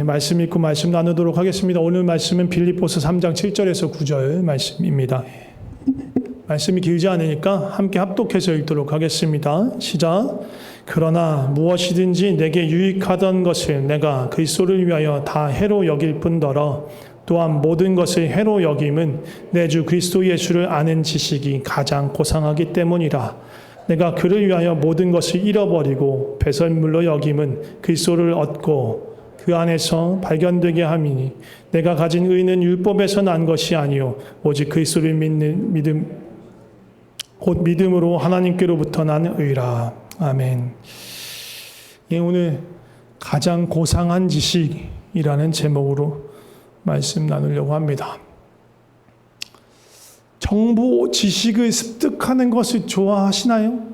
말씀 읽고 말씀 나누도록 하겠습니다. 오늘 말씀은 빌립보서 3장 7절에서 9절 말씀입니다. 말씀이 길지 않으니까 함께 합독해서 읽도록 하겠습니다. 시작. 그러나 무엇이든지 내게 유익하던 것을 내가 그리스도를 위하여 다 해로 여길 뿐더러 또한 모든 것을 해로 여김은 내 주 그리스도 예수를 아는 지식이 가장 고상하기 때문이라. 내가 그를 위하여 모든 것을 잃어버리고 배설물로 여김은 그리스도를 얻고 그 안에서 발견되게 함이니 내가 가진 의는 율법에서 난 것이 아니요 오직 그리스도를 믿는 믿음 곧 믿음으로 하나님께로부터 난 의라. 아멘. 오늘 가장 고상한 지식이라는 제목으로 말씀 나누려고 합니다. 정보, 지식을 습득하는 것을 좋아하시나요?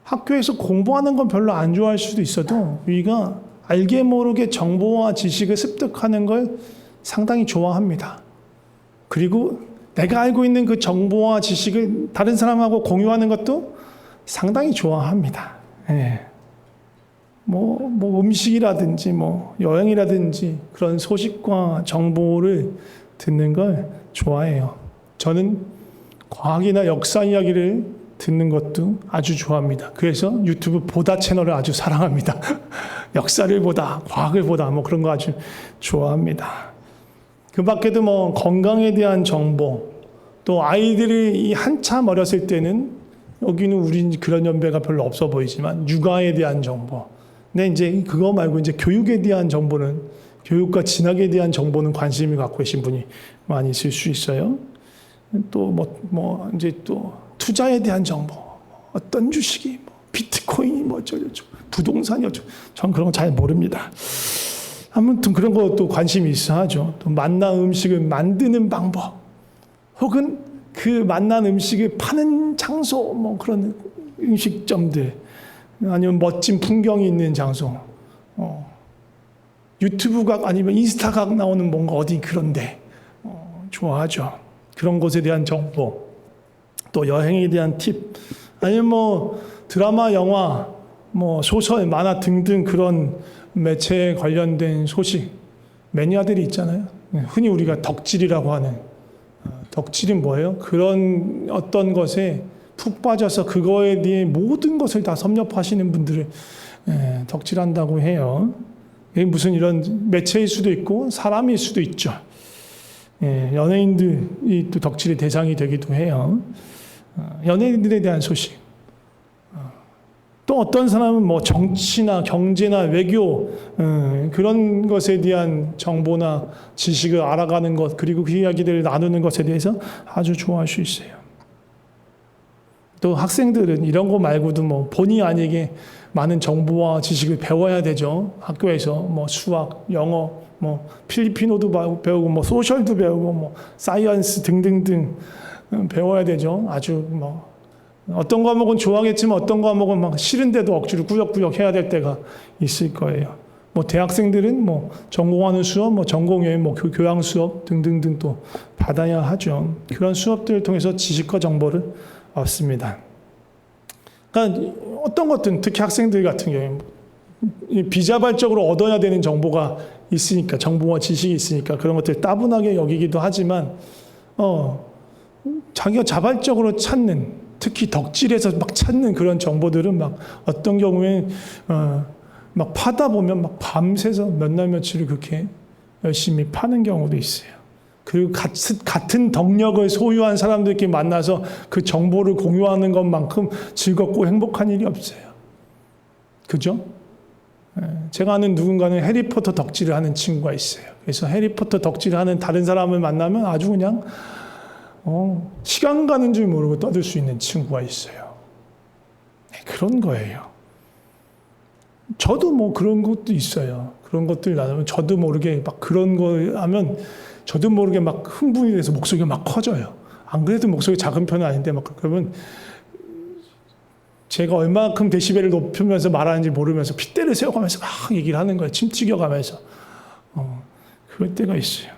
학교에서 공부하는 건 별로 안 좋아할 수도 있어도 우리가 알게 모르게 정보와 지식을 습득하는 걸 상당히 좋아합니다. 그리고 내가 알고 있는 그 정보와 지식을 다른 사람하고 공유하는 것도 상당히 좋아합니다. 예. 뭐 음식이라든지 여행이라든지 그런 소식과 정보를 듣는 걸 좋아해요. 저는 과학이나 역사 이야기를 듣는 것도 아주 좋아합니다. 그래서 유튜브 보다 채널을 아주 사랑합니다. 역사를 보다, 과학을 보다 그런 거 아주 좋아합니다. 그 밖에도 건강에 대한 정보, 또 아이들이 한참 어렸을 때는 여기는 우린 그런 연배가 별로 없어 보이지만 육아에 대한 정보. 근데 이제 그거 말고 이제 교육에 대한 정보는 교육과 진학에 대한 정보는 관심을 갖고 계신 분이 많이 있을 수 있어요. 또 이제 또 투자에 대한 정보, 어떤 주식이 비트코인이 어쩌고저쩌고 부동산이 어쩌고 전 그런 거 잘 모릅니다. 아무튼 그런 것도 관심이 있어 하죠. 또 맛난 음식을 만드는 방법, 혹은 그 맛난 음식을 파는 장소, 그런 음식점들, 아니면 멋진 풍경이 있는 장소, 유튜브 각 아니면 인스타 각 나오는 뭔가 어디 그런데 좋아하죠. 그런 곳에 대한 정보, 또 여행에 대한 팁, 아니면 드라마, 영화, 소설, 만화 등등 그런 매체에 관련된 소식, 매니아들이 있잖아요. 흔히 우리가 덕질이라고 하는, 덕질은 뭐예요? 그런 어떤 것에 푹 빠져서 그거에 대해 모든 것을 다 섭렵하시는 분들을 덕질한다고 해요. 이게 무슨 이런 매체일 수도 있고 사람일 수도 있죠. 연예인들이 또 덕질의 대상이 되기도 해요. 연예인들에 대한 소식. 또 어떤 사람은 정치나 경제나 외교 그런 것에 대한 정보나 지식을 알아가는 것, 그리고 그 이야기들을 나누는 것에 대해서 아주 좋아할 수 있어요. 또 학생들은 이런 거 말고도 본의 아니게 많은 정보와 지식을 배워야 되죠. 학교에서 수학, 영어, 필리핀어도 배우고 소셜도 배우고 사이언스 등등등 배워야 되죠. 아주 어떤 과목은 좋아하겠지만 어떤 과목은 싫은데도 억지로 꾸역꾸역 해야 될 때가 있을 거예요. 대학생들은 전공하는 수업, 전공외 교양 수업 등등등 또 받아야 하죠. 그런 수업들을 통해서 지식과 정보를 얻습니다. 그러니까 어떤 것든 특히 학생들 같은 경우에 비자발적으로 얻어야 되는 정보가 있으니까, 정보와 지식이 있으니까 그런 것들 따분하게 여기기도 하지만 자기가 자발적으로 찾는, 특히 덕질에서 찾는 그런 정보들은 어떤 경우에 파다 보면 밤새서 몇 날 며칠을 그렇게 열심히 파는 경우도 있어요. 그리고 같은 덕력을 소유한 사람들끼리 만나서 그 정보를 공유하는 것만큼 즐겁고 행복한 일이 없어요. 그죠? 제가 아는 누군가는 해리포터 덕질을 하는 친구가 있어요. 그래서 해리포터 덕질을 하는 다른 사람을 만나면 아주 그냥 시간 가는 줄 모르고 떠들 수 있는 친구가 있어요. 그런 거예요. 저도 그런 것도 있어요. 그런 것들 나누면 저도 모르게 그런 거 하면 저도 모르게 흥분이 돼서 목소리가 커져요. 안 그래도 목소리 작은 편은 아닌데 그러면 제가 얼마큼 데시벨을 높이면서 말하는지 모르면서 핏대를 세워가면서 얘기를 하는 거예요. 침 튀겨가면서. 그럴 때가 있어요.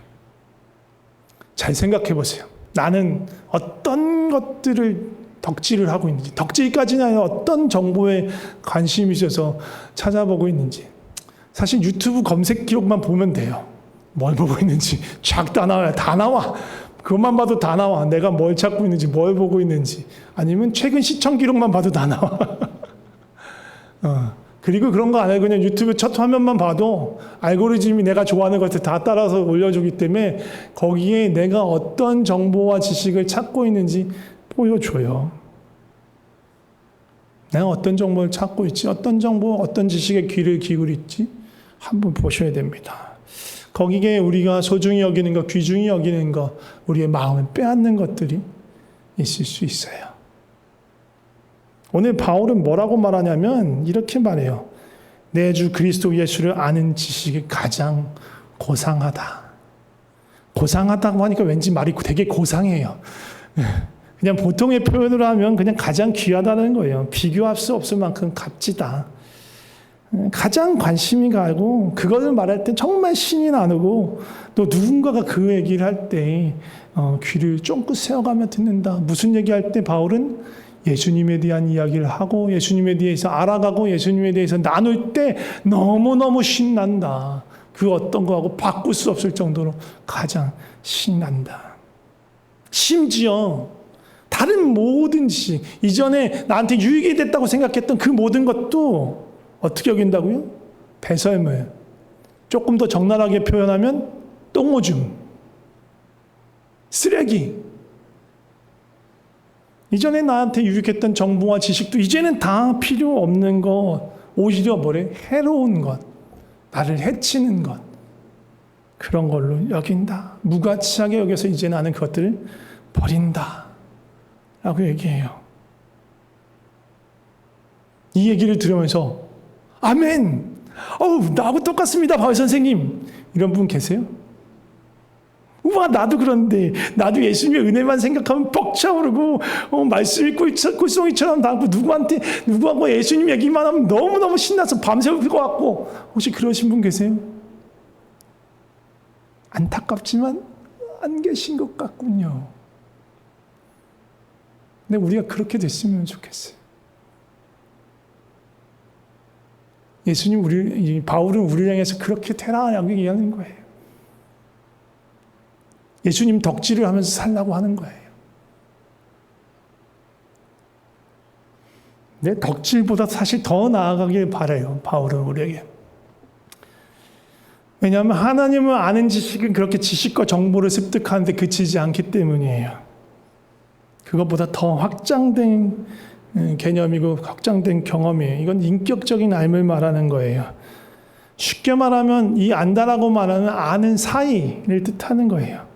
잘 생각해 보세요. 나는 어떤 것들을 덕질을 하고 있는지, 덕질까지는 아니라 어떤 정보에 관심이 있어서 찾아보고 있는지. 사실 유튜브 검색 기록만 보면 돼요. 뭘 보고 있는지 쫙 다 나와요. 다 나와. 그것만 봐도 다 나와. 내가 뭘 찾고 있는지, 뭘 보고 있는지. 아니면 최근 시청 기록만 봐도 다 나와. 그리고 그런 거 안 해요. 그냥 유튜브 첫 화면만 봐도 알고리즘이 내가 좋아하는 것을 다 따라서 올려주기 때문에 거기에 내가 어떤 정보와 지식을 찾고 있는지 보여줘요. 내가 어떤 정보를 찾고 있지, 어떤 정보, 어떤 지식에 귀를 기울일지 한번 보셔야 됩니다. 거기에 우리가 소중히 여기는 것, 귀중히 여기는 것, 우리의 마음을 빼앗는 것들이 있을 수 있어요. 오늘 바울은 뭐라고 말하냐면 이렇게 말해요. 내 주 그리스도 예수를 아는 지식이 가장 고상하다. 고상하다고 하니까 왠지 말이 되게 고상해요. 그냥 보통의 표현으로 하면 그냥 가장 귀하다는 거예요. 비교할 수 없을 만큼 값지다. 가장 관심이 가고 그것을 말할 때 정말 신이 나누고 또 누군가가 그 얘기를 할 때 귀를 쫑긋 세워가며 듣는다. 무슨 얘기할 때 바울은 예수님에 대한 이야기를 하고 예수님에 대해서 알아가고 예수님에 대해서 나눌 때 너무너무 신난다. 그 어떤 거하고 바꿀 수 없을 정도로 가장 신난다. 심지어 다른 모든 지식, 이전에 나한테 유익이 됐다고 생각했던 그 모든 것도 어떻게 여긴다고요? 배설물. 조금 더 적나라하게 표현하면 똥오줌. 쓰레기. 이전에 나한테 유익했던 정보와 지식도 이제는 다 필요 없는 것, 오히려 뭐래? 해로운 것, 나를 해치는 것, 그런 걸로 여긴다. 무가치하게 여겨서 이제 나는 그것들을 버린다. 라고 얘기해요. 이 얘기를 들으면서 아멘! 나하고 똑같습니다, 바울 선생님. 이런 분 계세요? 우와, 나도 그런데 나도 예수님의 은혜만 생각하면 벅차오르고 말씀이 꿀송이처럼 나고 누구하고 예수님 얘기만 하면 너무너무 신나서 밤새울 것 같고. 혹시 그러신 분 계세요? 안타깝지만 안 계신 것 같군요. 근데 우리가 그렇게 됐으면 좋겠어요. 바울은 우리를 향해서 그렇게 되라라고 얘기하는 거예요. 예수님 덕질을 하면서 살라고 하는 거예요. 내 덕질보다 사실 더 나아가길 바라요. 바울은 우리에게. 왜냐하면 하나님을 아는 지식은 그렇게 지식과 정보를 습득하는데 그치지 않기 때문이에요. 그것보다 더 확장된 개념이고 확장된 경험이에요. 이건 인격적인 삶을 말하는 거예요. 쉽게 말하면 이 안다라고 말하는 아는 사이를 뜻하는 거예요.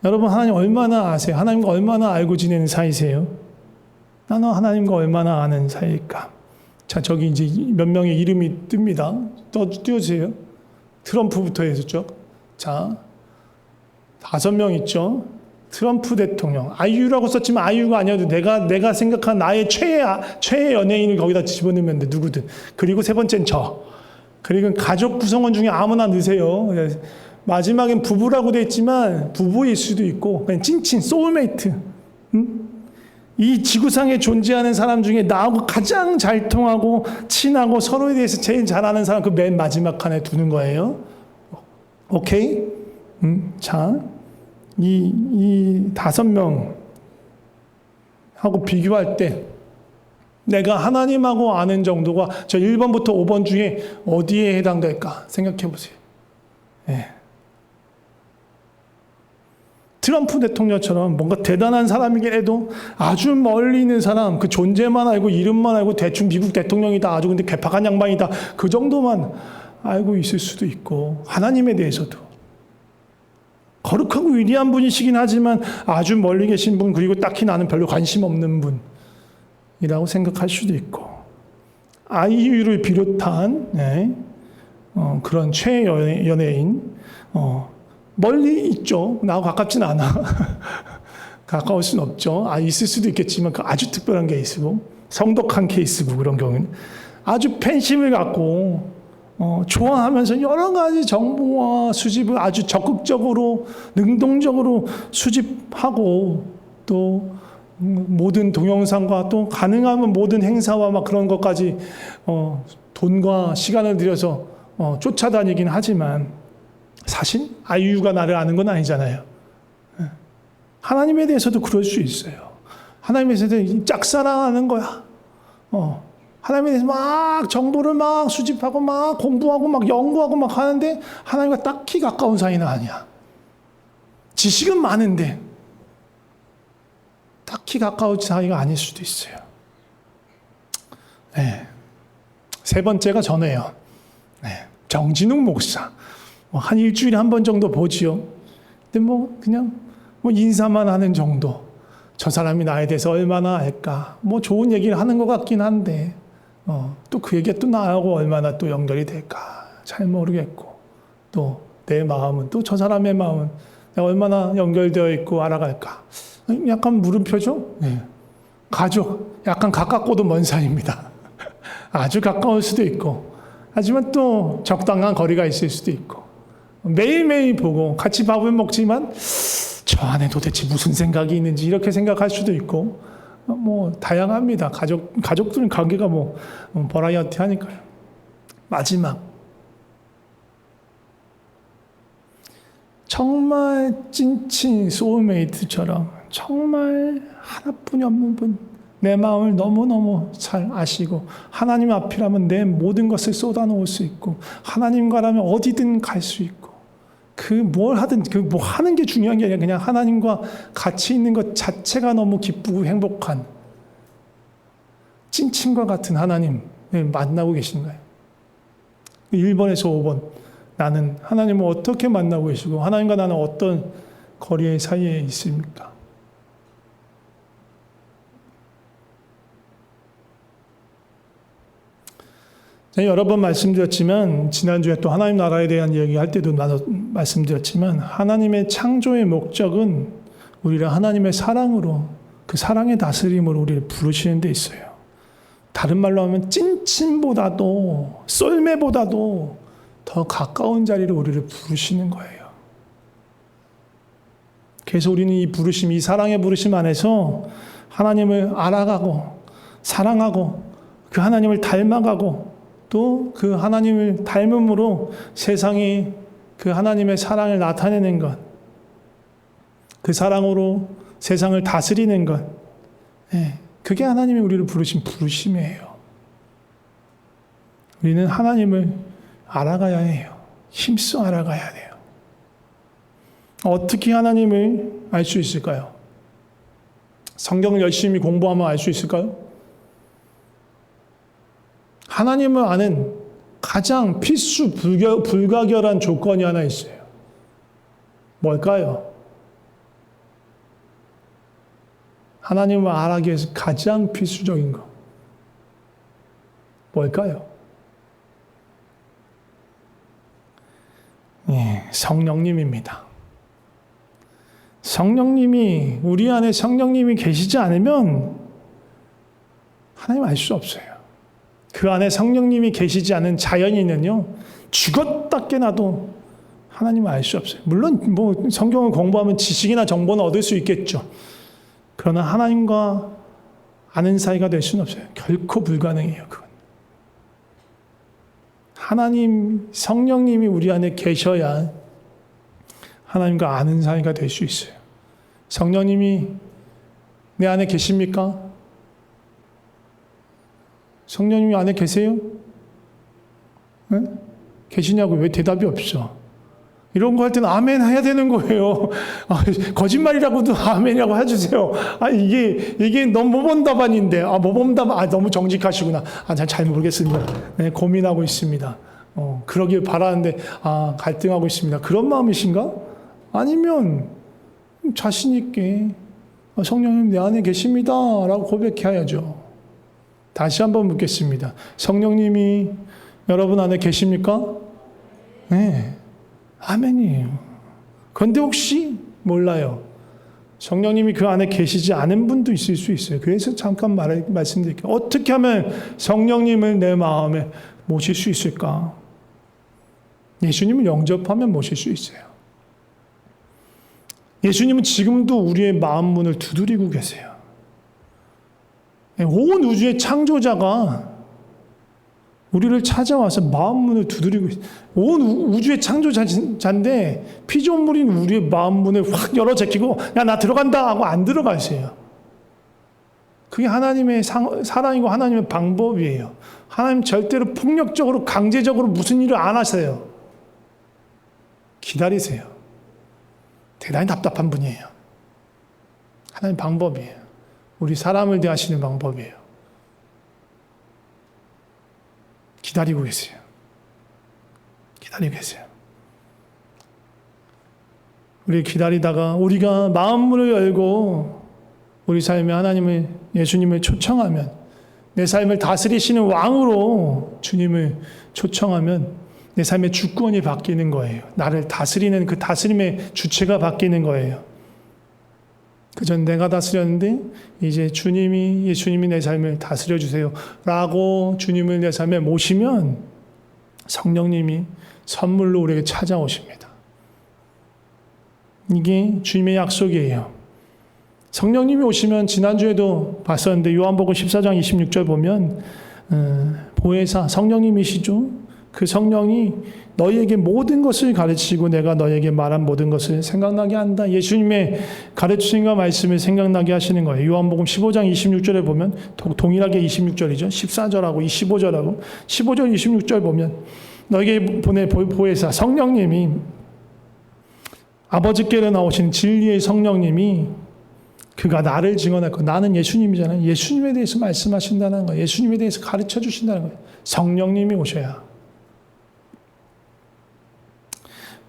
여러분, 하나님 얼마나 아세요? 하나님과 얼마나 알고 지내는 사이세요? 나는 하나님과 얼마나 아는 사이일까? 자, 저기 이제 몇 명의 이름이 뜹니다. 띄워주세요. 트럼프부터 해서 쭉. 자, 5명 있죠? 트럼프 대통령. 아이유라고 썼지만 아이유가 아니어도 내가 생각한 나의 최애 연예인을 거기다 집어넣으면 돼, 누구든. 그리고 세 번째는 그리고 가족 구성원 중에 아무나 넣으세요. 마지막엔 부부라고 돼 있지만 부부일 수도 있고 그냥 찐친 소울메이트. 이 지구상에 존재하는 사람 중에 나하고 가장 잘 통하고 친하고 서로에 대해서 제일 잘 아는 사람 그 맨 마지막 칸에 두는 거예요. 오케이? 자, 이 5명 하고 비교할 때 내가 하나님하고 아는 정도가 저 1번부터 5번 중에 어디에 해당될까 생각해 보세요. 예. 트럼프 대통령처럼 뭔가 대단한 사람이긴 해도 아주 멀리 있는 사람, 그 존재만 알고 이름만 알고 대충 미국 대통령이다, 아주 근데 괴팍한 양반이다, 그 정도만 알고 있을 수도 있고, 하나님에 대해서도 거룩하고 위대한 분이시긴 하지만 아주 멀리 계신 분, 그리고 딱히 나는 별로 관심 없는 분이라고 생각할 수도 있고, 아이유를 비롯한 그런 최애 연예인 멀리 있죠. 나하고 가깝진 않아. 가까울 수는 없죠. 있을 수도 있겠지만 그 아주 특별한 케이스고 성독한 케이스고 그런 경우는 아주 팬심을 갖고 좋아하면서 여러 가지 정보와 수집을 아주 적극적으로 능동적으로 수집하고 또 모든 동영상과 또 가능하면 모든 행사와 막 그런 것까지 돈과 시간을 들여서 쫓아다니긴 하지만 사실 아이유가 나를 아는 건 아니잖아요. 하나님에 대해서도 그럴 수 있어요. 하나님에 대해서 짝사랑하는 거야. 하나님에 대해서 막 정보를 막 수집하고 막 공부하고 막 연구하고 막 하는데 하나님과 딱히 가까운 사이는 아니야. 지식은 많은데 딱히 가까운 사이가 아닐 수도 있어요. 네. 세 번째가 전해요. 네. 정진웅 목사. 한 일주일에 한 번 정도 보지요. 근데 그냥 인사만 하는 정도. 저 사람이 나에 대해서 얼마나 알까. 좋은 얘기를 하는 것 같긴 한데, 또 그 얘기가 또 나하고 얼마나 또 연결이 될까. 잘 모르겠고. 또 내 마음은, 또 저 사람의 마음은 내가 얼마나 연결되어 있고 알아갈까. 약간 물음표죠? 네. 가족. 약간 가깝고도 먼 사이입니다. 아주 가까울 수도 있고, 하지만 또 적당한 거리가 있을 수도 있고, 매일매일 보고 같이 밥을 먹지만 저 안에 도대체 무슨 생각이 있는지 이렇게 생각할 수도 있고, 다양합니다. 가족들 관계가 버라이어티 하니까요. 마지막. 정말 찐친 소울메이트처럼 정말 하나뿐이 없는 분, 내 마음을 너무너무 잘 아시고 하나님 앞이라면 내 모든 것을 쏟아놓을 수 있고 하나님과라면 어디든 갈 수 있고 뭘 하든 하는 게 중요한 게 아니라 그냥 하나님과 같이 있는 것 자체가 너무 기쁘고 행복한 찐친과 같은 하나님을 만나고 계신가요? 1번에서 5번. 나는 하나님을 어떻게 만나고 계시고 하나님과 나는 어떤 거리의 사이에 있습니까? 제가 여러 번 말씀드렸지만 지난주에 또 하나님 나라에 대한 이야기할 때도 말씀드렸지만 하나님의 창조의 목적은 우리를 하나님의 사랑으로 그 사랑의 다스림으로 우리를 부르시는 데 있어요. 다른 말로 하면 찐친보다도 썰매보다도 더 가까운 자리로 우리를 부르시는 거예요. 그래서 우리는 이 부르심, 이 사랑의 부르심 안에서 하나님을 알아가고 사랑하고 그 하나님을 닮아가고 또 그 하나님을 닮음으로 세상이 그 하나님의 사랑을 나타내는 것, 그 사랑으로 세상을 다스리는 것, 그게 하나님이 우리를 부르신 부르심이에요. 우리는 하나님을 알아가야 해요. 힘써 알아가야 돼요. 어떻게 하나님을 알 수 있을까요? 성경을 열심히 공부하면 알 수 있을까요? 하나님을 아는 가장 필수 불가결한 조건이 하나 있어요. 뭘까요? 하나님을 알아가기 위해서 가장 필수적인 거. 뭘까요? 성령님입니다. 성령님이, 우리 안에 성령님이 계시지 않으면 하나님 알 수 없어요. 그 안에 성령님이 계시지 않은 자연인은요, 죽었다 깨나도 하나님을 알 수 없어요. 물론 성경을 공부하면 지식이나 정보는 얻을 수 있겠죠. 그러나 하나님과 아는 사이가 될 수는 없어요. 결코 불가능해요. 그건. 하나님, 성령님이 우리 안에 계셔야 하나님과 아는 사이가 될 수 있어요. 성령님이 내 안에 계십니까? 성령님이 안에 계세요? 네? 계시냐고 왜 대답이 없어? 이런 거 할 때는 아멘 해야 되는 거예요. 거짓말이라고도 아멘이라고 해주세요. 이게 너무 모범답안인데, 모범답안, 너무 정직하시구나. 잘 모르겠습니다. 네, 고민하고 있습니다. 그러길 바라는데, 갈등하고 있습니다. 그런 마음이신가? 아니면, 자신있게, 성령님 내 안에 계십니다. 라고 고백해야죠. 다시 한번 묻겠습니다. 성령님이 여러분 안에 계십니까? 네. 아멘이에요. 그런데 혹시 몰라요. 성령님이 그 안에 계시지 않은 분도 있을 수 있어요. 그래서 잠깐 말씀드릴게요. 어떻게 하면 성령님을 내 마음에 모실 수 있을까? 예수님을 영접하면 모실 수 있어요. 예수님은 지금도 우리의 마음 문을 두드리고 계세요. 온 우주의 창조자가 우리를 찾아와서 마음 문을 두드리고 온 우주의 창조자인데 피조물인 우리의 마음 문을 확 열어 제끼고 야 나 들어간다 하고 안 들어가세요. 그게 하나님의 사랑이고 하나님의 방법이에요. 하나님 절대로 폭력적으로 강제적으로 무슨 일을 안 하세요. 기다리세요. 대단히 답답한 분이에요. 하나님 방법이에요. 우리 사람을 대하시는 방법이에요. 기다리고 계세요. 기다리고 계세요. 우리 기다리다가 우리가 마음문을 열고 우리 삶에 하나님을, 예수님을 초청하면, 내 삶을 다스리시는 왕으로 주님을 초청하면 내 삶의 주권이 바뀌는 거예요. 나를 다스리는 그 다스림의 주체가 바뀌는 거예요. 그전 내가 다스렸는데 이제 예수님이 내 삶을 다스려 주세요 라고 주님을 내 삶에 모시면 성령님이 선물로 우리에게 찾아오십니다. 이게 주님의 약속이에요. 성령님이 오시면 지난주에도 봤었는데 요한복음 14장 26절 보면 보혜사 성령님이시죠. 그 성령이 너희에게 모든 것을 가르치고 내가 너희에게 말한 모든 것을 생각나게 한다. 예수님의 가르치신과 말씀을 생각나게 하시는 거예요. 요한복음 15장 26절에 보면 동일하게 26절이죠. 14절하고 25절하고 15절 26절 보면 너희에게 보내 보혜사 성령님이 아버지께로 나오신 진리의 성령님이 그가 나를 증언할 거. 나는 예수님이잖아요. 예수님에 대해서 말씀하신다는 거예요. 예수님에 대해서 가르쳐 주신다는 거예요. 성령님이 오셔야.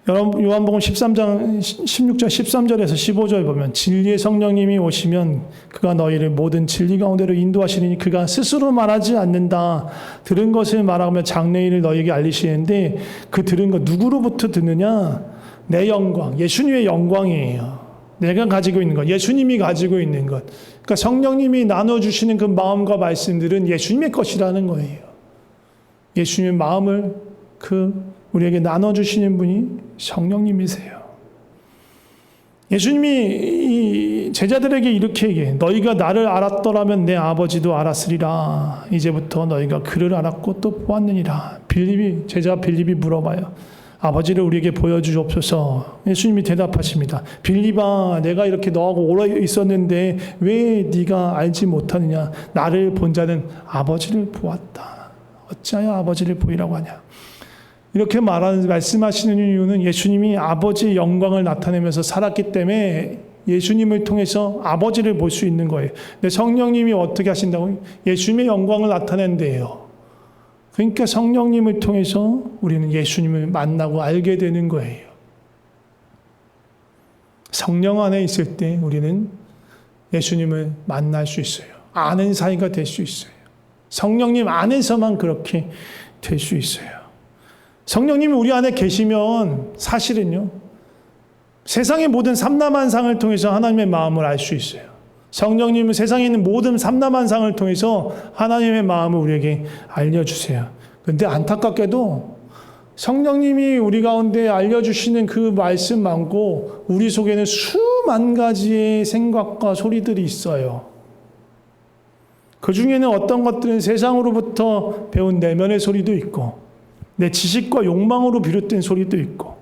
여러분 요한복음 13장 16절 13절에서 15절 보면 진리의 성령님이 오시면 그가 너희를 모든 진리 가운데로 인도하시리니 그가 스스로 말하지 않는다. 들은 것을 말하며 장래일을 너희에게 알리시는데 그 들은 것 누구로부터 듣느냐? 내 영광, 예수님의 영광이에요. 내가 가지고 있는 것, 예수님이 가지고 있는 것. 그러니까 성령님이 나눠주시는 그 마음과 말씀들은 예수님의 것이라는 거예요. 예수님의 마음을 우리에게 나눠주시는 분이 성령님이세요. 예수님이 이 제자들에게 이렇게 얘기해. 너희가 나를 알았더라면 내 아버지도 알았으리라. 이제부터 너희가 그를 알았고 또 보았느니라. 제자 빌립이 물어봐요. 아버지를 우리에게 보여주옵소서. 예수님이 대답하십니다. 빌립아, 내가 이렇게 너하고 오래 있었는데 왜 네가 알지 못하느냐? 나를 본 자는 아버지를 보았다. 어찌하여 아버지를 보이라고 하냐? 이렇게 말씀하시는 이유는 예수님이 아버지의 영광을 나타내면서 살았기 때문에 예수님을 통해서 아버지를 볼 수 있는 거예요. 근데 성령님이 어떻게 하신다고? 예수님의 영광을 나타낸대요. 그러니까 성령님을 통해서 우리는 예수님을 만나고 알게 되는 거예요. 성령 안에 있을 때 우리는 예수님을 만날 수 있어요. 아는 사이가 될 수 있어요. 성령님 안에서만 그렇게 될 수 있어요. 성령님이 우리 안에 계시면 사실은요, 세상의 모든 삼라만상을 통해서 하나님의 마음을 알 수 있어요. 성령님은 세상에 있는 모든 삼라만상을 통해서 하나님의 마음을 우리에게 알려주세요. 그런데 안타깝게도 성령님이 우리 가운데 알려주시는 그 말씀 많고 우리 속에는 수만 가지의 생각과 소리들이 있어요. 그 중에는 어떤 것들은 세상으로부터 배운 내면의 소리도 있고 내 지식과 욕망으로 비롯된 소리도 있고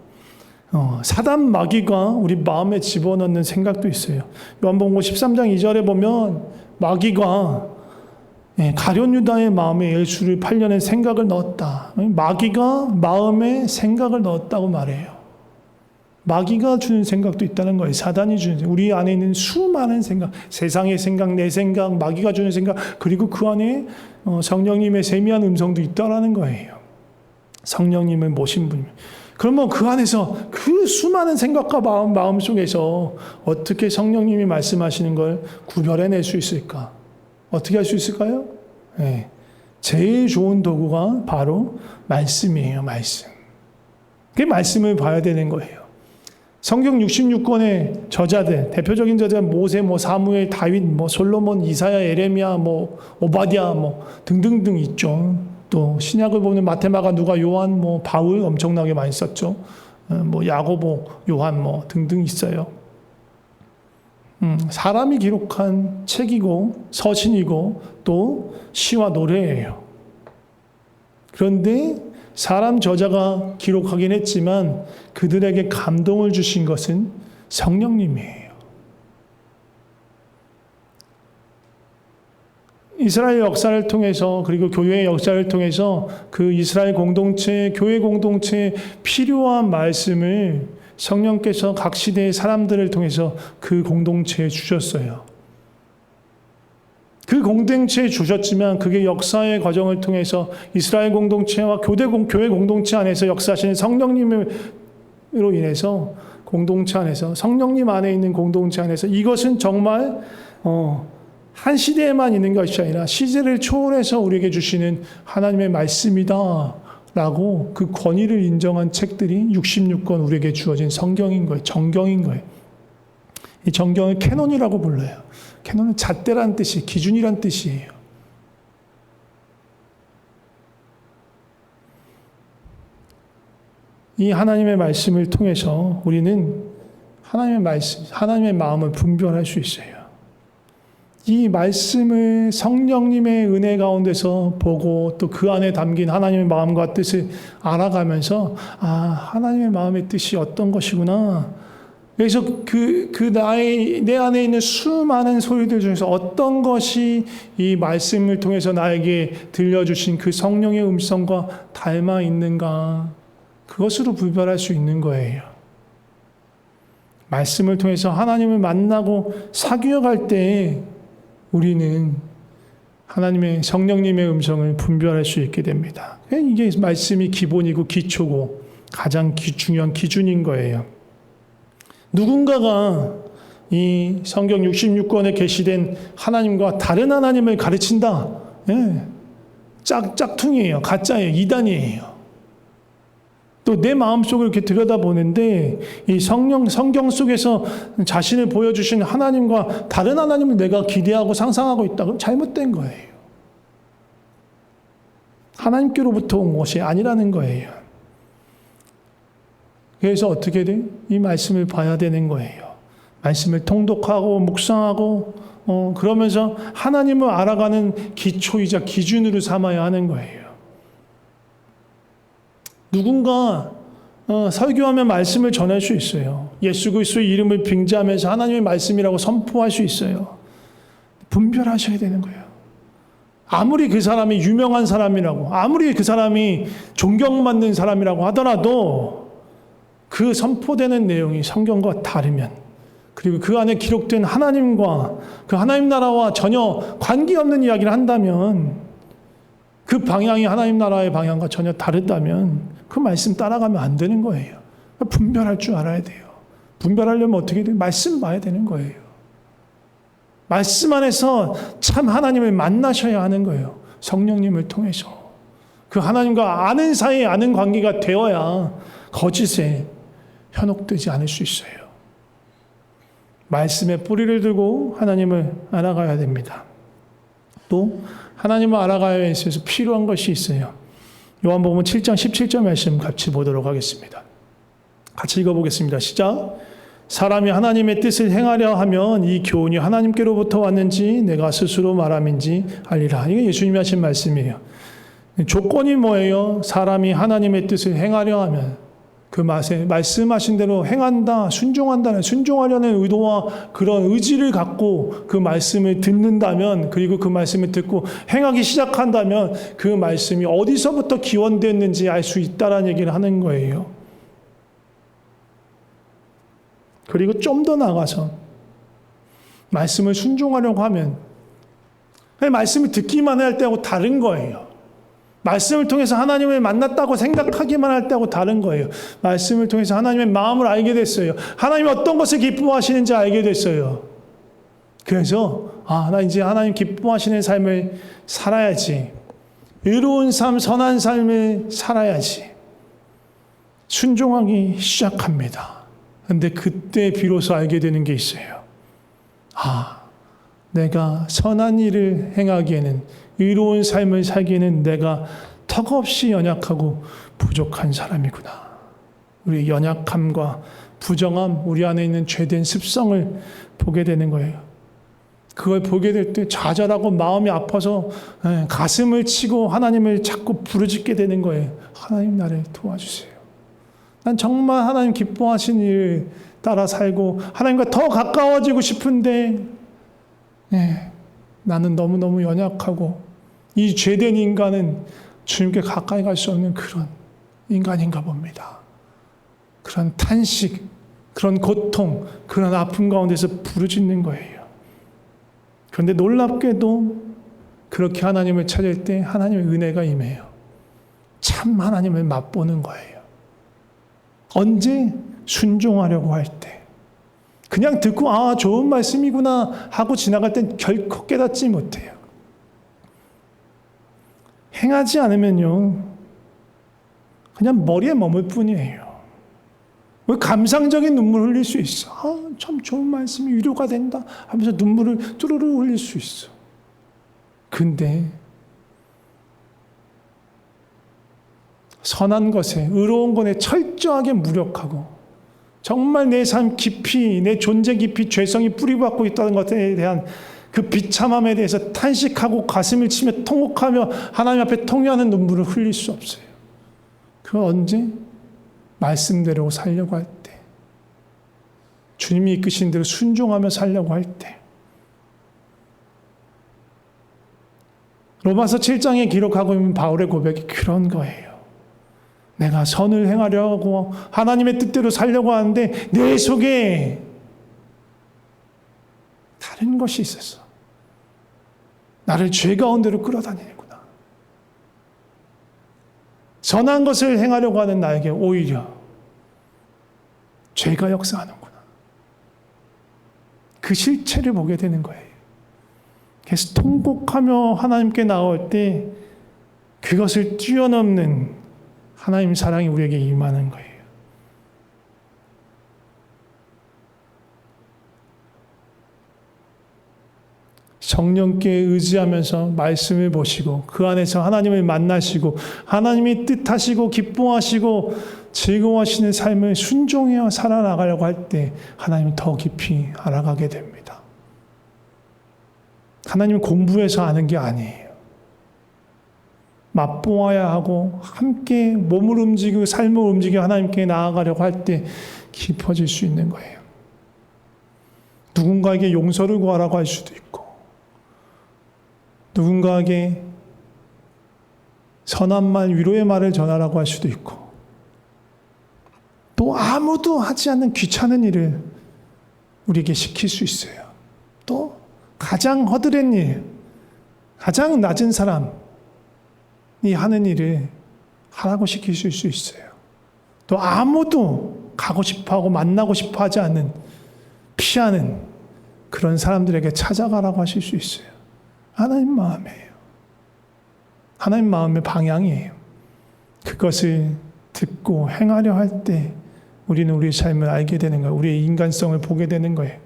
사단 마귀가 우리 마음에 집어넣는 생각도 있어요. 요한복음 13장 2절에 보면 마귀가 가룟 유다의 마음에 예수를 팔려는 생각을 넣었다. 마귀가 마음에 생각을 넣었다고 말해요. 마귀가 주는 생각도 있다는 거예요. 사단이 주는 우리 안에 있는 수많은 생각, 세상의 생각, 내 생각, 마귀가 주는 생각, 그리고 그 안에 성령님의 세미한 음성도 있다라는 거예요. 성령님을 모신 분이면. 그러면 그 안에서 그 수많은 생각과 마음 속에서 어떻게 성령님이 말씀하시는 걸 구별해낼 수 있을까? 어떻게 할 수 있을까요? 네. 제일 좋은 도구가 바로 말씀이에요. 말씀. 그 말씀을 봐야 되는 거예요. 성경 66권의 저자들, 대표적인 저자 모세, 사무엘, 다윗, 솔로몬, 이사야, 에레미야, 오바댜, 등등등 있죠. 또 신약을 보면 마태, 마가, 누가, 요한, 바울 엄청나게 많이 썼죠. 야고보, 요한 등등 있어요. 사람이 기록한 책이고 서신이고 또 시와 노래예요. 그런데 사람 저자가 기록하긴 했지만 그들에게 감동을 주신 것은 성령님이에요. 이스라엘 역사를 통해서 그리고 교회의 역사를 통해서 그 이스라엘 공동체, 교회 공동체에 필요한 말씀을 성령께서 각 시대의 사람들을 통해서 그 공동체에 주셨어요. 그 공동체에 주셨지만 그게 역사의 과정을 통해서 이스라엘 공동체와 교회 공동체 안에서 역사하시는 성령님으로 인해서 공동체 안에서 성령님 안에 있는 공동체 안에서 이것은 정말 한 시대에만 있는 것이 아니라 시대를 초월해서 우리에게 주시는 하나님의 말씀이다 라고 그 권위를 인정한 책들이 66권 우리에게 주어진 성경인 거예요. 정경인 거예요. 이 정경을 캐논이라고 불러요. 캐논은 잣대란 뜻이, 기준이란 뜻이에요. 이 하나님의 말씀을 통해서 우리는 하나님의 말씀, 하나님의 마음을 분별할 수 있어요. 이 말씀을 성령님의 은혜 가운데서 보고 또 그 안에 담긴 하나님의 마음과 뜻을 알아가면서 하나님의 마음의 뜻이 어떤 것이구나. 그래서 내 안에 있는 수많은 소리들 중에서 어떤 것이 이 말씀을 통해서 나에게 들려주신 그 성령의 음성과 닮아 있는가. 그것으로 분별할 수 있는 거예요. 말씀을 통해서 하나님을 만나고 사귀어갈 때 우리는 하나님의 성령님의 음성을 분별할 수 있게 됩니다. 이게 말씀이 기본이고 기초고 가장 중요한 기준인 거예요. 누군가가 이 성경 66권에 게시된 하나님과 다른 하나님을 가르친다. 짝퉁이에요. 가짜예요. 이단이에요. 또 내 마음속을 이렇게 들여다보는데 이 성경 속에서 자신을 보여주신 하나님과 다른 하나님을 내가 기대하고 상상하고 있다. 그럼 잘못된 거예요. 하나님께로부터 온 것이 아니라는 거예요. 그래서 어떻게 돼? 이 말씀을 봐야 되는 거예요. 말씀을 통독하고 묵상하고 그러면서 하나님을 알아가는 기초이자 기준으로 삼아야 하는 거예요. 누군가 설교하면 말씀을 전할 수 있어요. 예수 그리스도의 이름을 빙자하면서 하나님의 말씀이라고 선포할 수 있어요. 분별하셔야 되는 거예요. 아무리 그 사람이 유명한 사람이라고, 아무리 그 사람이 존경받는 사람이라고 하더라도 그 선포되는 내용이 성경과 다르면, 그리고 그 안에 기록된 하나님과 그 하나님 나라와 전혀 관계없는 이야기를 한다면, 그 방향이 하나님 나라의 방향과 전혀 다르다면 그 말씀 따라가면 안 되는 거예요. 분별할 줄 알아야 돼요. 분별하려면 어떻게 돼요? 말씀 봐야 되는 거예요. 말씀 안에서 참 하나님을 만나셔야 하는 거예요. 성령님을 통해서. 그 하나님과 아는 사이에 아는 관계가 되어야 거짓에 현혹되지 않을 수 있어요. 말씀에 뿌리를 두고 하나님을 알아가야 됩니다. 또 하나님을 알아가야 있어서 필요한 것이 있어요. 요한복음 7장 17절 말씀 같이 보도록 하겠습니다. 같이 읽어보겠습니다. 시작. 사람이 하나님의 뜻을 행하려 하면 이 교훈이 하나님께로부터 왔는지 내가 스스로 말함인지 알리라. 이게 예수님이 하신 말씀이에요. 조건이 뭐예요? 사람이 하나님의 뜻을 행하려 하면 그 맛에 말씀하신 대로 행한다, 순종하려는 의도와 그런 의지를 갖고 그 말씀을 듣는다면, 그리고 그 말씀을 듣고 행하기 시작한다면 그 말씀이 어디서부터 기원됐는지 알 수 있다라는 얘기를 하는 거예요. 그리고 좀 더 나가서 말씀을 순종하려고 하면 말씀을 듣기만 할 때하고 다른 거예요. 말씀을 통해서 하나님을 만났다고 생각하기만 할 때하고 다른 거예요. 말씀을 통해서 하나님의 마음을 알게 됐어요. 하나님이 어떤 것을 기뻐하시는지 알게 됐어요. 그래서 나 이제 하나님 기뻐하시는 삶을 살아야지. 의로운 삶, 선한 삶을 살아야지. 순종하기 시작합니다. 근데 그때 비로소 알게 되는 게 있어요. 내가 선한 일을 행하기에는, 의로운 삶을 살기에는 내가 턱없이 연약하고 부족한 사람이구나. 우리의 연약함과 부정함, 우리 안에 있는 죄된 습성을 보게 되는 거예요. 그걸 보게 될 때 좌절하고 마음이 아파서 가슴을 치고 하나님을 자꾸 부르짖게 되는 거예요. 하나님 나를 도와주세요. 난 정말 하나님 기뻐하신 일 따라 살고 하나님과 더 가까워지고 싶은데 나는 너무너무 연약하고 이 죄된 인간은 주님께 가까이 갈 수 없는 그런 인간인가 봅니다. 그런 탄식, 그런 고통, 그런 아픔 가운데서 부르짖는 거예요. 그런데 놀랍게도 그렇게 하나님을 찾을 때 하나님의 은혜가 임해요. 참 하나님을 맛보는 거예요. 언제? 순종하려고 할 때. 그냥 듣고 좋은 말씀이구나 하고 지나갈 땐 결코 깨닫지 못해요. 행하지 않으면요, 그냥 머리에 머물 뿐이에요. 왜 감상적인 눈물을 흘릴 수 있어? 참 좋은 말씀이 위로가 된다 하면서 눈물을 뚜루루 흘릴 수 있어. 근데 선한 것에, 의로운 것에 철저하게 무력하고 정말 내 삶 깊이, 내 존재 깊이 죄성이 뿌리박고 있다는 것에 대한 그 비참함에 대해서 탄식하고 가슴을 치며 통곡하며 하나님 앞에 통회하는 눈물을 흘릴 수 없어요. 그건 언제? 말씀대로 살려고 할 때, 주님이 이끄신 대로 순종하며 살려고 할 때. 로마서 7장에 기록하고 있는 바울의 고백이 그런 거예요. 내가 선을 행하려고 하나님의 뜻대로 살려고 하는데 내 속에 다른 것이 있었어. 나를 죄 가운데로 끌어다니는구나. 선한 것을 행하려고 하는 나에게 오히려 죄가 역사하는구나. 그 실체를 보게 되는 거예요. 그래서 통곡하며 하나님께 나올 때 그것을 뛰어넘는 하나님 사랑이 우리에게 임하는 거예요. 성령께 의지하면서 말씀을 보시고 그 안에서 하나님을 만나시고 하나님이 뜻하시고 기뻐하시고 즐거워하시는 삶을 순종하여 살아나가려고 할 때 하나님을 더 깊이 알아가게 됩니다. 하나님은 공부해서 아는 게 아니에요. 맛보아야 하고 함께 몸을 움직이고 삶을 움직여 하나님께 나아가려고 할 때 깊어질 수 있는 거예요. 누군가에게 용서를 구하라고 할 수도 있고 누군가에게 선한 말, 위로의 말을 전하라고 할 수도 있고 또 아무도 하지 않는 귀찮은 일을 우리에게 시킬 수 있어요. 또 가장 허드렛 일, 가장 낮은 사람이 하는 일을 하라고 시킬 수 있어요. 또 아무도 가고 싶어하고 만나고 싶어하지 않는 피하는 그런 사람들에게 찾아가라고 하실 수 있어요. 하나님 마음이에요. 하나님 마음의 방향이에요. 그것을 듣고 행하려 할 때 우리는 우리의 삶을 알게 되는 거예요. 우리의 인간성을 보게 되는 거예요.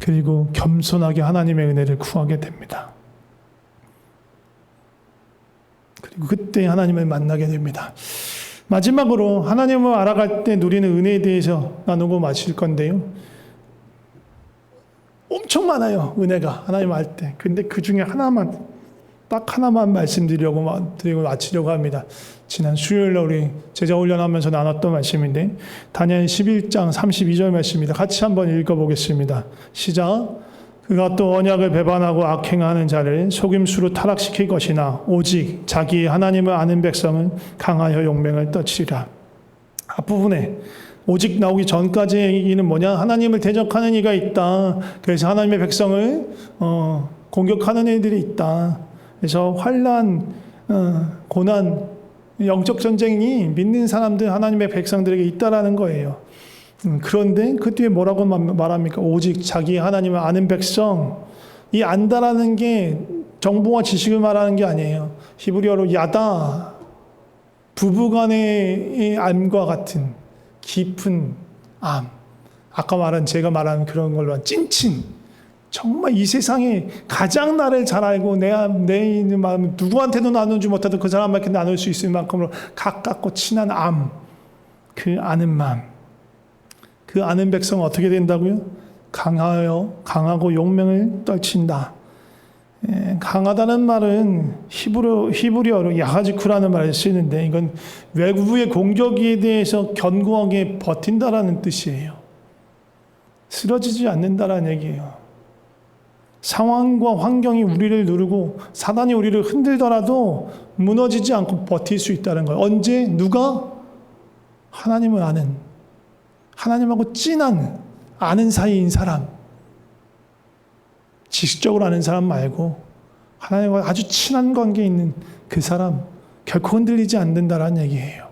그리고 겸손하게 하나님의 은혜를 구하게 됩니다. 그리고 그때 하나님을 만나게 됩니다. 마지막으로 하나님을 알아갈 때 누리는 은혜에 대해서 나누고 마칠 건데요. 엄청 많아요. 은혜가 하나님 알 때. 근데 그 중에 딱 하나만 말씀드리고 마치려고 합니다. 지난 수요일날 우리 제자 훈련하면서 나눴던 말씀인데 다니엘 11장 32절 말씀입니다. 같이 한번 읽어보겠습니다. 시작. 그가 또 언약을 배반하고 악행하는 자를 속임수로 타락시킬 것이나 오직 자기 하나님을 아는 백성은 강하여 용맹을 떨치리라. 앞부분에 오직 나오기 전까지의 얘기는 뭐냐? 하나님을 대적하는 이가 있다. 그래서 하나님의 백성을 공격하는 이들이 있다. 그래서 환난, 고난, 영적 전쟁이 믿는 사람들, 하나님의 백성들에게 있다라는 거예요. 그런데 그 뒤에 뭐라고 말합니까? 오직 자기 하나님을 아는 백성. 이 안다라는 게 정보와 지식을 말하는 게 아니에요. 히브리어로 야다, 부부간의 암과 같은 깊은 암. 아까 제가 말한 그런 걸로 찐친. 정말 이 세상에 가장 나를 잘 알고 내 있는 마음 누구한테도 나누지 못하도 그 사람한테 나눌 수 있을 만큼으로 가깝고 친한 암. 그 아는 마음. 그 아는 백성은 어떻게 된다고요? 강하고 용맹을 떨친다. 강하다는 말은 히브리어로 야하지쿠라는 말을 쓰는데 이건 외부의 공격에 대해서 견고하게 버틴다라는 뜻이에요. 쓰러지지 않는다라는 얘기예요. 상황과 환경이 우리를 누르고 사단이 우리를 흔들더라도 무너지지 않고 버틸 수 있다는 거예요. 언제? 누가? 하나님을 아는, 하나님하고 진한 아는 사이인 사람, 지식적으로 아는 사람 말고 하나님과 아주 친한 관계에 있는 그 사람, 결코 흔들리지 않는다라는 얘기예요.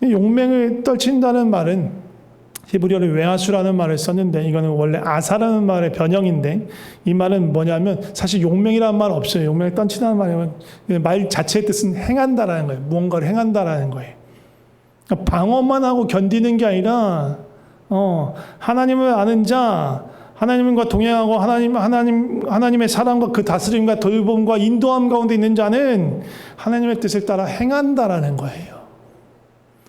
용맹을 떨친다는 말은 히브리어로 외아수라는 말을 썼는데 이거는 원래 아사라는 말의 변형인데 이 말은 뭐냐면 사실 용맹이라는 말 없어요. 용맹을 떨친다는 말이면 말 자체의 뜻은 행한다라는 거예요. 무언가를 행한다라는 거예요. 그러니까 방어만 하고 견디는 게 아니라 하나님을 아는 자, 하나님과 동행하고 하나님의 사랑과 그 다스림과 돌봄과 인도함 가운데 있는 자는 하나님의 뜻을 따라 행한다라는 거예요.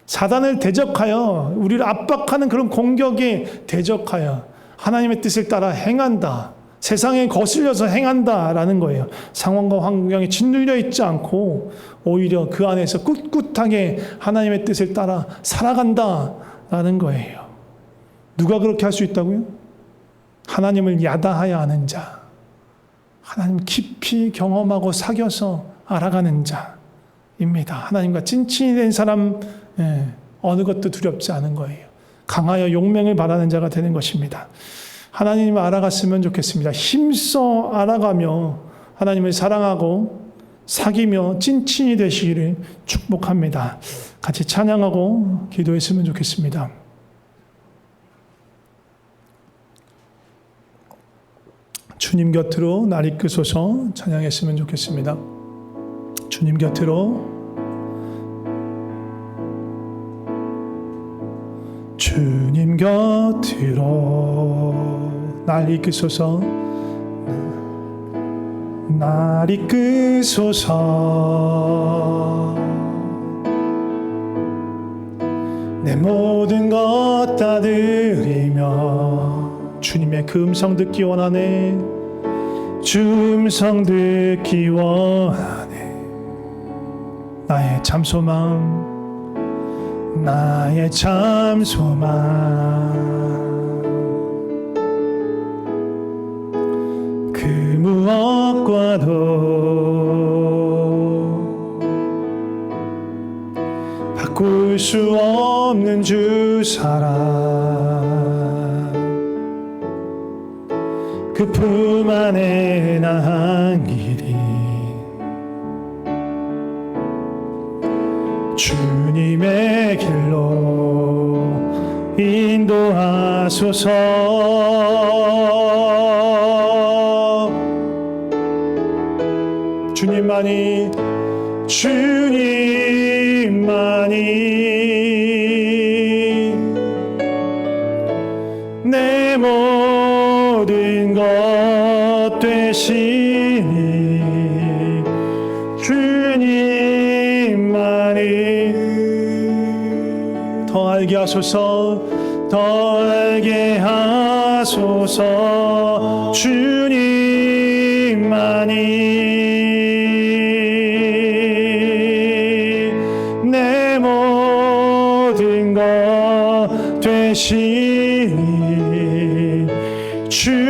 사단을 대적하여 우리를 압박하는 그런 공격에 대적하여 하나님의 뜻을 따라 행한다. 세상에 거슬려서 행한다라는 거예요. 상황과 환경에 짓눌려 있지 않고 오히려 그 안에서 꿋꿋하게 하나님의 뜻을 따라 살아간다라는 거예요. 누가 그렇게 할 수 있다고요? 하나님을 야다하여 아는 자, 하나님 깊이 경험하고 사귀어서 알아가는 자입니다. 하나님과 찐친이 된 사람, 어느 것도 두렵지 않은 거예요. 강하여 용맹을 바라는 자가 되는 것입니다. 하나님을 알아갔으면 좋겠습니다. 힘써 알아가며 하나님을 사랑하고 사귀며 찐친이 되시기를 축복합니다. 같이 찬양하고 기도했으면 좋겠습니다. 주님 곁으로 날 이끄소서 찬양했으면 좋겠습니다. 주님 곁으로 주님 곁으로 날 이끄소서 날 이끄소서 내 모든 것 다 드리며 주님의 그 음성 듣기 원하네 주 음성 듣기 원하네 나의 참 소망 나의 참 소망 그 무엇과도 바꿀 수 없는 주 사랑 그 품 안에 나 한 길이 주님의 길로 인도하소서 주님만이 내 모든 것 되시니 주님만이 더 알게 하소서 더 알게 하소서 주님만이 내 모든 것 되시니 주님만이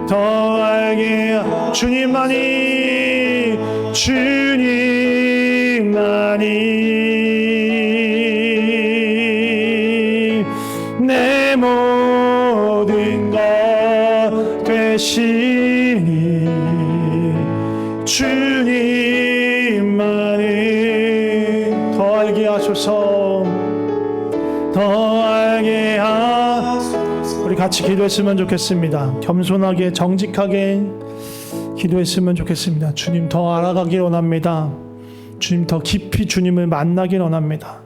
더 알게 주님만이 내 모든 것 되시니 주님만이 더 알게 하소서 더 알게 하소서 우리 같이 기도했으면 좋겠습니다. 겸손하게 정직하게 기도했으면 좋겠습니다. 주님 더 알아가길 원합니다. 주님 더 깊이 주님을 만나길 원합니다.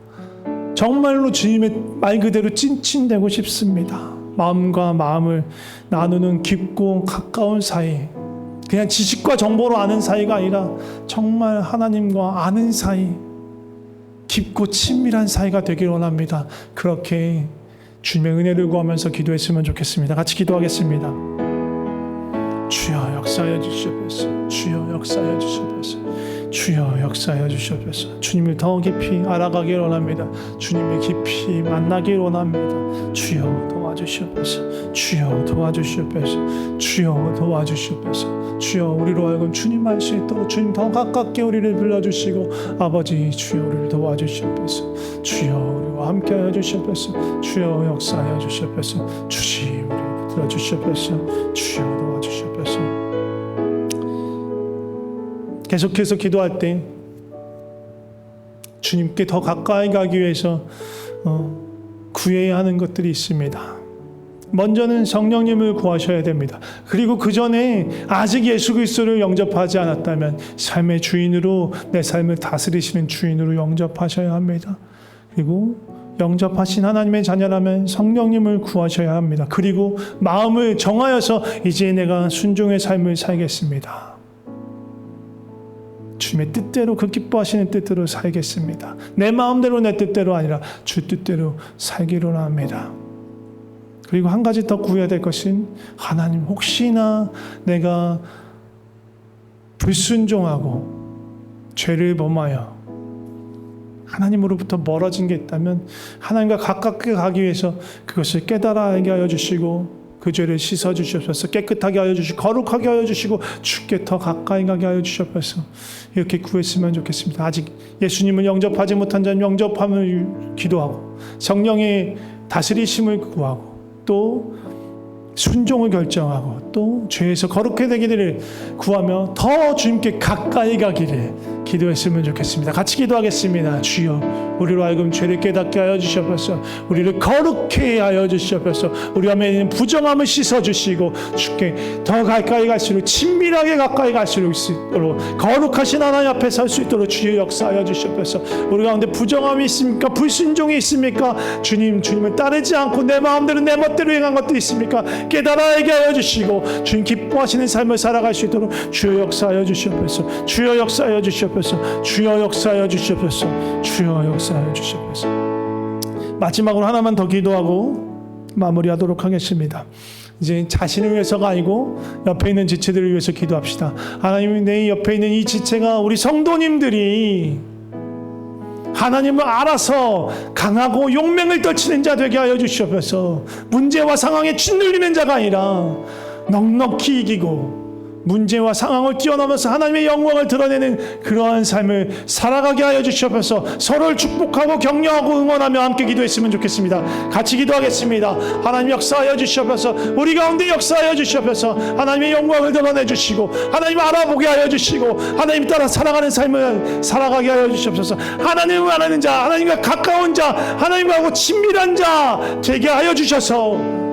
정말로 주님의 말 그대로 찐친되고 싶습니다. 마음과 마음을 나누는 깊고 가까운 사이, 그냥 지식과 정보로 아는 사이가 아니라 정말 하나님과 아는 사이, 깊고 친밀한 사이가 되길 원합니다. 그렇게 주님의 은혜를 구하면서 기도했으면 좋겠습니다. 같이 기도하겠습니다. 주여 역사하여 주시옵소서. 주여 역사하여 주시옵소서. 주여 역사하여 주시옵소서. 주님을 더 깊이 알아가길 원합니다. 주님을 깊이 만나길 원합니다. 주여 도와주시옵소서. 주여 도와주시옵소서. 주여 도와주시옵소서. 주여 우리로 하여금 주님 알 수 있도록 주님 더 가깝게 우리를 불러주시고 아버지 주여 우리를 도와주시옵소서. 주여 우리와 함께하여 주시옵소서. 주여 역사하여 주시옵소서. 주님 우리를 붙들어 주시옵소서. 주여 도와주시옵소서. 계속해서 기도할 때 주님께 더 가까이 가기 위해서 구해야 하는 것들이 있습니다. 먼저는 성령님을 구하셔야 됩니다. 그리고 그 전에 아직 예수 그리스도를 영접하지 않았다면 삶의 주인으로 내 삶을 다스리시는 주인으로 영접하셔야 합니다. 그리고 영접하신 하나님의 자녀라면 성령님을 구하셔야 합니다. 그리고 마음을 정하여서 이제 내가 순종의 삶을 살겠습니다. 주님의 뜻대로 그 기뻐하시는 뜻대로 살겠습니다. 내 마음대로 내 뜻대로 아니라 주 뜻대로 살기로 합니다. 그리고 한 가지 더 구해야 될 것은 하나님 혹시나 내가 불순종하고 죄를 범하여 하나님으로부터 멀어진 게 있다면 하나님과 가깝게 가기 위해서 그것을 깨달아 알게 하여 주시고 그 죄를 씻어 주시옵소서. 깨끗하게 하여 주시고 거룩하게 하여 주시고 주께 더 가까이 가게 하여 주시옵소서. 이렇게 구했으면 좋겠습니다. 아직 예수님을 영접하지 못한 자는 영접함을 기도하고 성령의 다스리심을 구하고 또 순종을 결정하고 또 죄에서 거룩해 되기를 구하며 더 주님께 가까이 가기를 기도했으면 좋겠습니다. 같이 기도하겠습니다. 주여 우리로 하여금 죄를 깨닫게 하여 주시옵소서. 우리를 거룩해 하여 주시옵소서. 우리 안에 있는 부정함을 씻어주시고 주께 더 가까이 갈수록 친밀하게 가까이 갈수록 있도록 거룩하신 하나님 앞에 설 수 있도록 주의 역사하여 주시옵소서. 우리 가운데 부정함이 있습니까? 불순종이 있습니까? 주님을 따르지 않고 내 마음대로 내 멋대로 행한 것도 있습니까? 깨달아 알게 하여 주시고 주님 기뻐하시는 삶을 살아갈 수 있도록 주여 역사하여 주시옵소서. 주여 역사하여 주시옵소서. 주여 역사하여 주시옵소서. 주여 역사하여 주시옵소서. 마지막으로 하나만 더 기도하고 마무리하도록 하겠습니다. 이제 자신을 위해서가 아니고 옆에 있는 지체들을 위해서 기도합시다. 하나님 내 옆에 있는 이 지체가 우리 성도님들이 하나님을 알아서 강하고 용맹을 떨치는 자 되게 하여 주시옵소서. 문제와 상황에 짓눌리는 자가 아니라 넉넉히 이기고 문제와 상황을 뛰어넘어서 하나님의 영광을 드러내는 그러한 삶을 살아가게 하여 주시옵소서. 서로를 축복하고 격려하고 응원하며 함께 기도했으면 좋겠습니다. 같이 기도하겠습니다. 하나님 역사하여 주시옵소서. 우리 가운데 역사하여 주시옵소서. 하나님의 영광을 드러내 주시고 하나님 알아보게 하여 주시고 하나님 따라 살아가는 삶을 살아가게 하여 주시옵소서. 하나님을 아는 자, 하나님과 가까운 자, 하나님과 친밀한 자 되게 하여 주셔서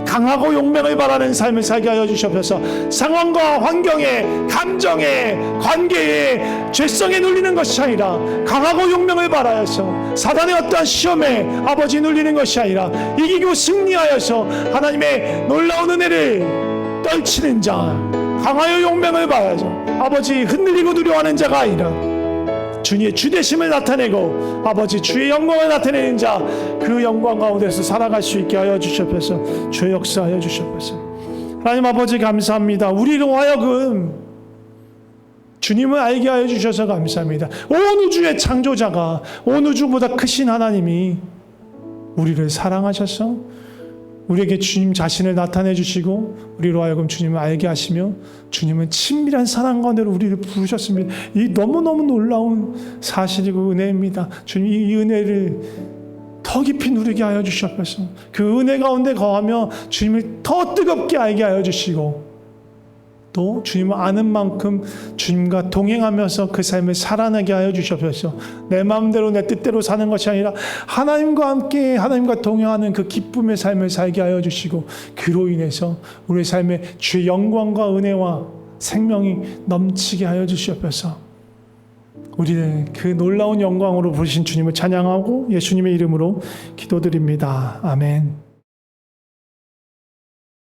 강하고 용맹을 바라는 삶을 살게 하여 주시옵소서. 상황과 환경에 감정에 관계에 죄성에 눌리는 것이 아니라 강하고 용맹을 바라여서 사단의 어떠한 시험에 아버지 눌리는 것이 아니라 이기고 승리하여서 하나님의 놀라운 은혜를 떨치는 자, 강하여 용맹을 바라서 아버지 흔들리고 두려워하는 자가 아니라 주님의 주되심을 나타내고 아버지 주의 영광을 나타내는 자, 그 영광 가운데서 살아갈 수 있게 하여 주시옵소서. 주의 역사하여 주시옵소서. 하나님 아버지 감사합니다. 우리로 하여금 주님을 알게 하여 주셔서 감사합니다. 온 우주의 창조자가 온 우주보다 크신 하나님이 우리를 사랑하셔서 우리에게 주님 자신을 나타내 주시고 우리로 하여금 주님을 알게 하시며 주님은 친밀한 사랑 가운데로 우리를 부르셨습니다. 이 너무너무 놀라운 사실이고 은혜입니다. 주님 이 은혜를 더 깊이 누리게 하여 주시옵소서. 그 은혜 가운데 거하며 주님을 더 뜨겁게 알게 하여 주시고 또 주님을 아는 만큼 주님과 동행하면서 그 삶을 살아내게 하여 주시옵소서. 내 마음대로 내 뜻대로 사는 것이 아니라 하나님과 함께 하나님과 동행하는 그 기쁨의 삶을 살게 하여 주시고 그로 인해서 우리의 삶에 주의 영광과 은혜와 생명이 넘치게 하여 주시옵소서. 우리는 그 놀라운 영광으로 부르신 주님을 찬양하고 예수님의 이름으로 기도드립니다. 아멘.